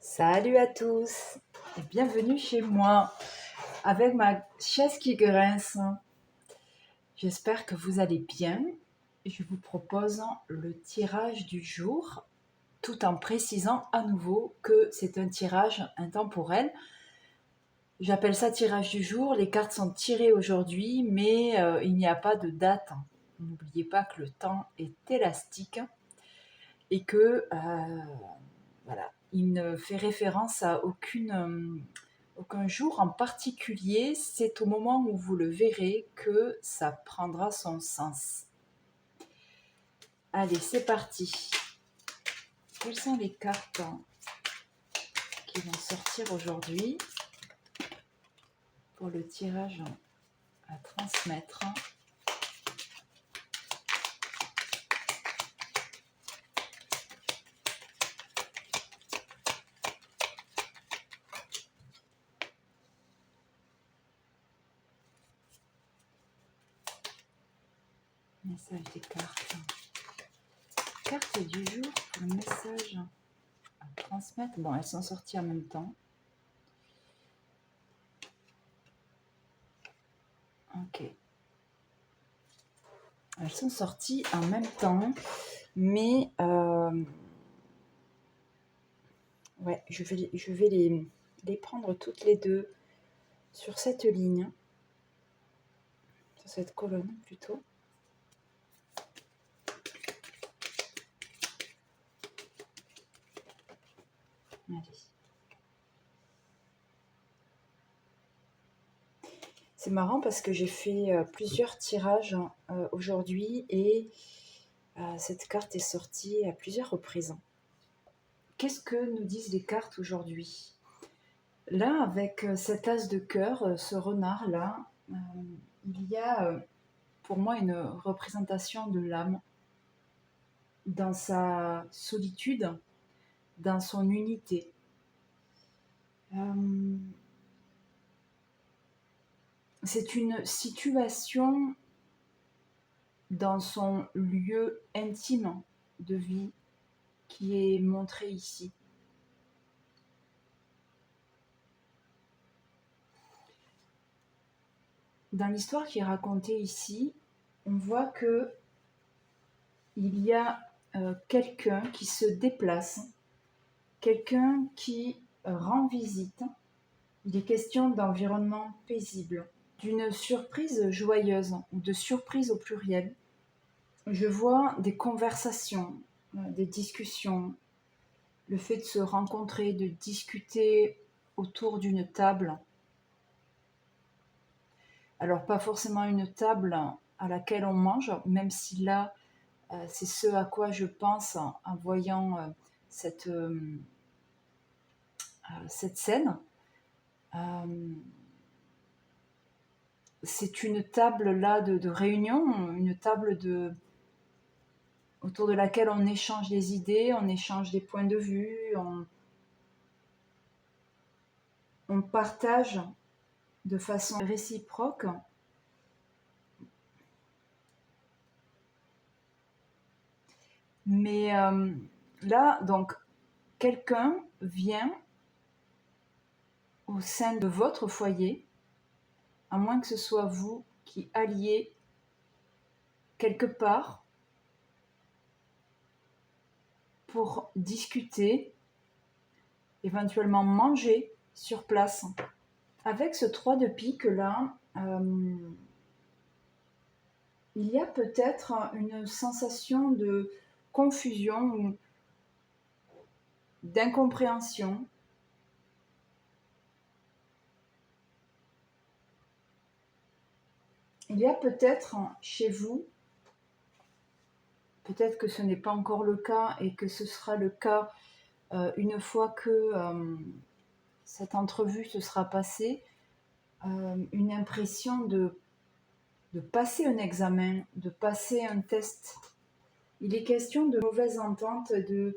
Salut à tous et bienvenue chez moi avec ma chaise qui grince. J'espère que vous allez bien. Je vous propose le tirage du jour tout en précisant à nouveau que c'est un tirage intemporel. J'appelle ça tirage du jour. Les cartes sont tirées aujourd'hui, mais il n'y a pas de date. N'oubliez pas que le temps est élastique et que voilà, il ne fait référence à aucun jour en particulier. C'est au moment où vous le verrez que ça prendra son sens. Allez, c'est parti. Quelles sont les cartes qui vont sortir aujourd'hui pour le tirage à transmettre? Message des cartes. Carte du jour pour le message à transmettre. Bon, elles sont sorties en même temps. Ok. Elles sont sorties en même temps, mais ouais, je vais les prendre toutes les deux sur cette ligne, sur cette colonne plutôt. Allez. C'est marrant parce que j'ai fait plusieurs tirages aujourd'hui et cette carte est sortie à plusieurs reprises. Qu'est-ce que nous disent les cartes aujourd'hui? Là, avec cet as de cœur, ce renard-là, il y a pour moi une représentation de l'âme dans sa solitude, dans son unité. C'est une situation dans son lieu intime de vie qui est montrée ici. Dans l'histoire qui est racontée ici, on voit que il y a quelqu'un qui se déplace, quelqu'un qui rend visite. Il est question d'environnement paisible, d'une surprise joyeuse, ou de surprise au pluriel. Je vois des conversations, des discussions, le fait de se rencontrer, de discuter autour d'une table. Alors pas forcément une table à laquelle on mange, même si là, c'est ce à quoi je pense en voyant cette scène. C'est une table là de réunion, une table autour de laquelle on échange des idées, on échange des points de vue, on partage de façon réciproque. Mais là, donc, quelqu'un vient au sein de votre foyer, à moins que ce soit vous qui alliez quelque part pour discuter, éventuellement manger sur place. Avec ce 3 de pique là, il y a peut-être une sensation de confusion ou d'incompréhension. Il y a peut-être chez vous, peut-être que ce n'est pas encore le cas et que ce sera le cas une fois que cette entrevue se sera passée, une impression de passer un examen, de passer un test. Il est question de mauvaise entente, de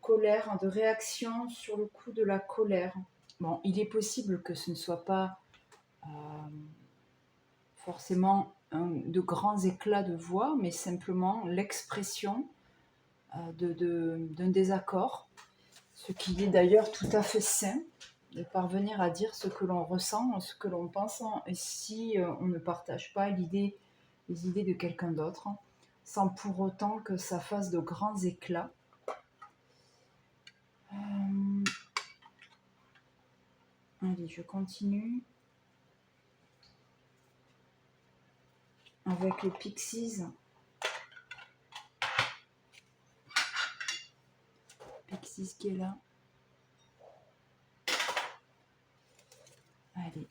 colère, de réaction sur le coup de la colère. Bon, il est possible que ce ne soit pas forcément de grands éclats de voix, mais simplement l'expression d'un désaccord Ce qui est d'ailleurs tout à fait sain, de parvenir à dire ce que l'on ressent, ce que l'on pense, et si on ne partage pas les idées de quelqu'un d'autre, sans pour autant que ça fasse de grands éclats. Allez, je continue avec le Pixies. Pixies qui est là. Allez.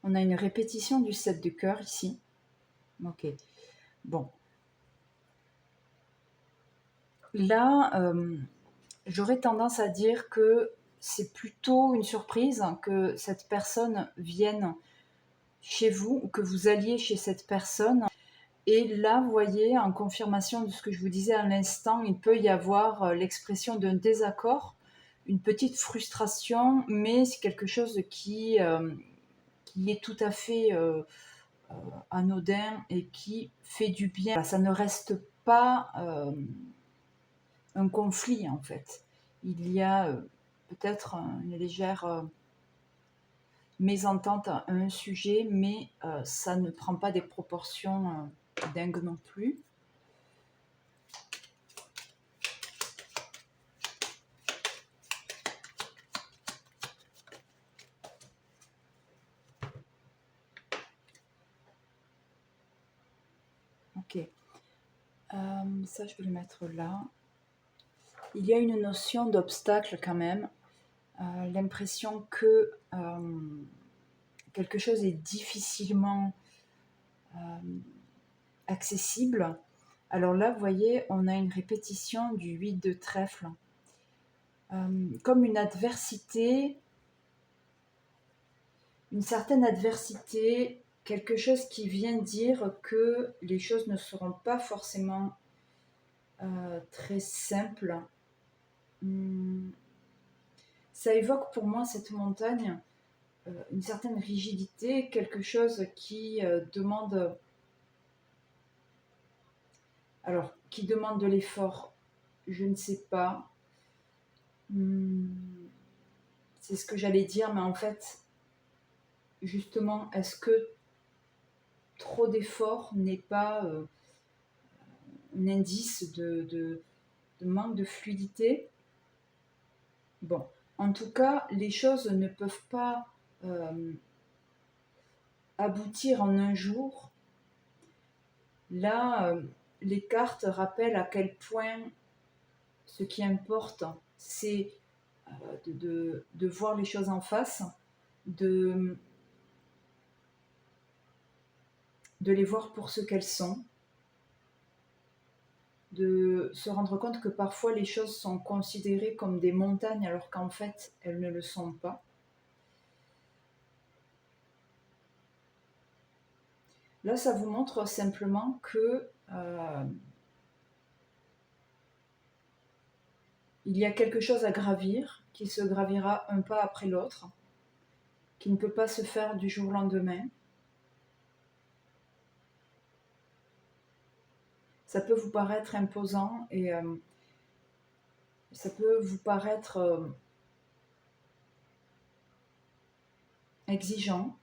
On a une répétition du 7 de cœur ici. Ok. Bon. Là, j'aurais tendance à dire que c'est plutôt une surprise que cette personne vienne chez vous ou que vous alliez chez cette personne. Et là, vous voyez, en confirmation de ce que je vous disais à l'instant, il peut y avoir l'expression d'un désaccord, une petite frustration, mais c'est quelque chose qui est tout à fait anodin et qui fait du bien. Ça ne reste pas un conflit en fait. Il y a peut-être une légère mésentente à un sujet, mais ça ne prend pas des proportions dingues non plus. Ok. Ça, je vais le mettre là. Il y a une notion d'obstacle quand même. L'impression que quelque chose est difficilement accessible. Alors là, vous voyez, on a une répétition du 8 de trèfle. Comme une adversité, une certaine adversité, quelque chose qui vient dire que les choses ne seront pas forcément très simples. Ça évoque pour moi cette montagne une certaine rigidité, quelque chose qui demande... Alors, qui demande de l'effort, je ne sais pas. C'est ce que j'allais dire, mais en fait, justement, est-ce que trop d'effort n'est pas un indice de manque de fluidité? Bon, en tout cas, les choses ne peuvent pas aboutir en un jour. Là, les cartes rappellent à quel point ce qui importe, c'est de voir les choses en face, de les voir pour ce qu'elles sont, de se rendre compte que parfois les choses sont considérées comme des montagnes alors qu'en fait elles ne le sont pas. Là, ça vous montre simplement que il y a quelque chose à gravir, qui se gravira un pas après l'autre, qui ne peut pas se faire du jour au lendemain. Ça peut vous paraître imposant et ça peut vous paraître exigeant.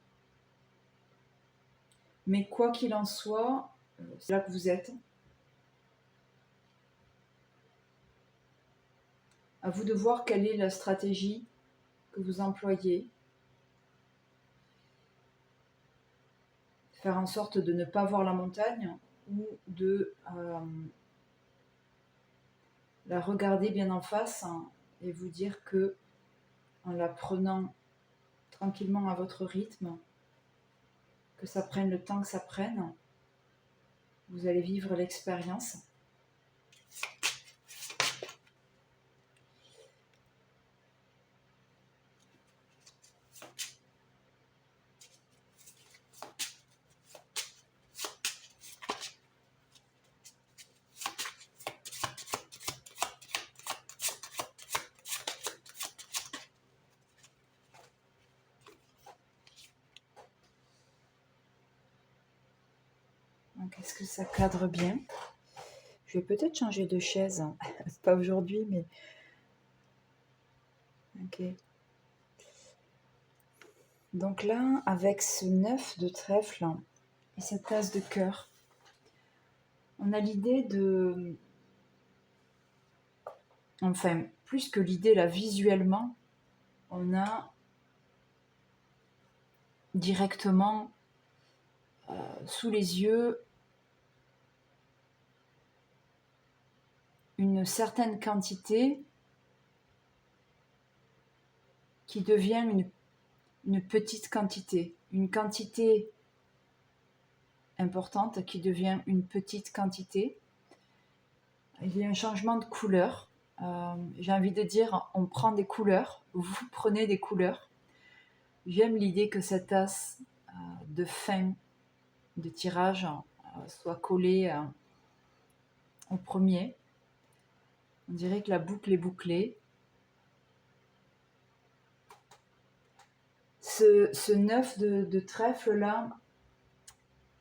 Mais quoi qu'il en soit, c'est là que vous êtes. À vous de voir quelle est la stratégie que vous employez. Faire en sorte de ne pas voir la montagne ou de la regarder bien en face et vous dire que en la prenant tranquillement à votre rythme, que ça prenne le temps que ça prenne, vous allez vivre l'expérience. Est-ce que ça cadre bien? Je vais peut-être changer de chaise. Pas aujourd'hui, mais... Ok. Donc là, avec ce 9 de trèfle et cette as de cœur, on a l'idée de... Enfin, plus que l'idée, là, visuellement, on a directement sous les yeux une certaine quantité qui devient une petite quantité, une quantité importante qui devient une petite quantité. Il y a un changement de couleur. J'ai envie de dire, on prend des couleurs, vous prenez des couleurs. J'aime l'idée que cette as de fin de tirage soit collée au premier. On dirait que la boucle est bouclée. Ce 9 de trèfle là,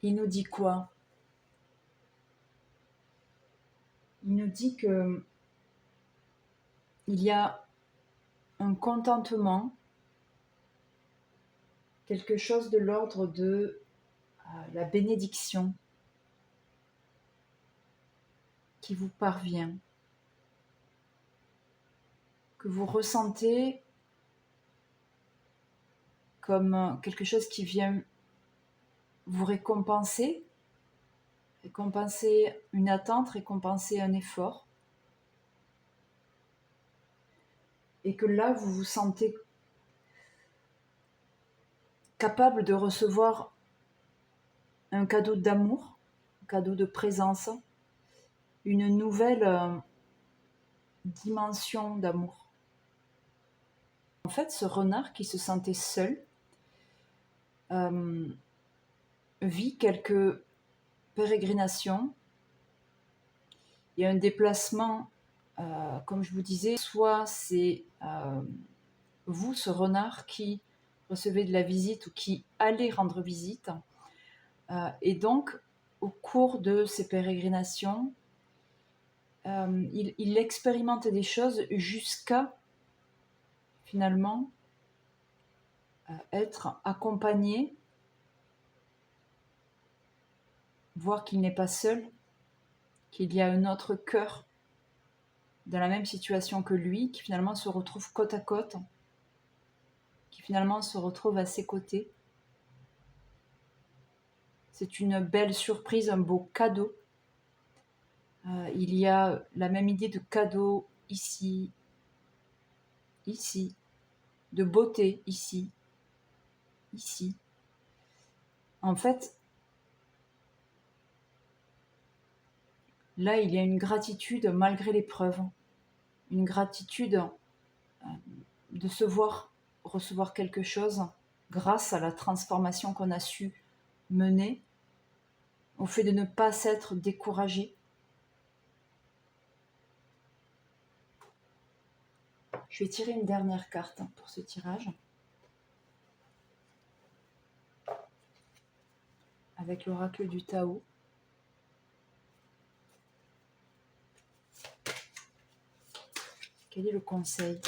il nous dit quoi? Il nous dit que il y a un contentement, quelque chose de l'ordre de la bénédiction qui vous parvient, que vous ressentez comme quelque chose qui vient vous récompenser une attente, récompenser un effort, et que là vous vous sentez capable de recevoir un cadeau d'amour, un cadeau de présence, une nouvelle dimension d'amour. En fait, ce renard qui se sentait seul vit quelques pérégrinations. Il y a un déplacement, comme je vous disais, soit c'est vous, ce renard, qui recevez de la visite ou qui allez rendre visite. Et donc, au cours de ces pérégrinations, il expérimente des choses jusqu'à finalement être accompagné, voir qu'il n'est pas seul, qu'il y a un autre cœur dans la même situation que lui, qui finalement se retrouve côte à côte, qui finalement se retrouve à ses côtés. C'est une belle surprise, un beau cadeau. Il y a la même idée de cadeau ici, ici, de beauté ici, ici. En fait, là, il y a une gratitude malgré l'épreuve, une gratitude de se voir recevoir quelque chose grâce à la transformation qu'on a su mener, au fait de ne pas s'être découragé. Je vais tirer une dernière carte pour ce tirage, avec l'oracle du Tao. Quel est le conseil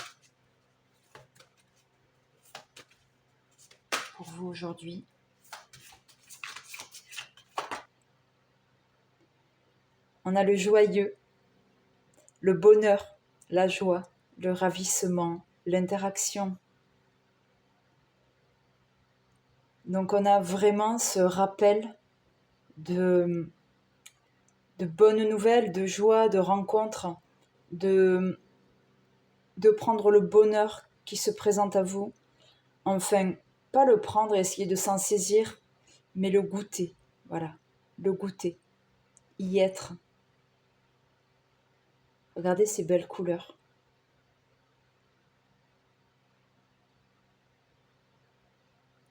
pour vous aujourd'hui? On a le joyeux, le bonheur, la joie, le ravissement, l'interaction. Donc on a vraiment ce rappel de bonnes nouvelles, de joie, de rencontres, de prendre le bonheur qui se présente à vous. Enfin, pas le prendre et essayer de s'en saisir, mais le goûter. Voilà, le goûter, y être. Regardez ces belles couleurs.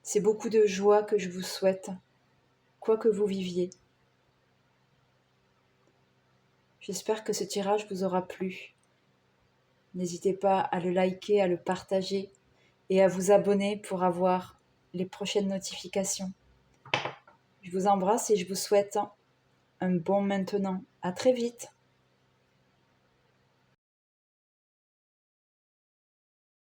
C'est beaucoup de joie que je vous souhaite, quoi que vous viviez. J'espère que ce tirage vous aura plu. N'hésitez pas à le liker, à le partager et à vous abonner pour avoir les prochaines notifications. Je vous embrasse et je vous souhaite un bon maintenant. À très vite.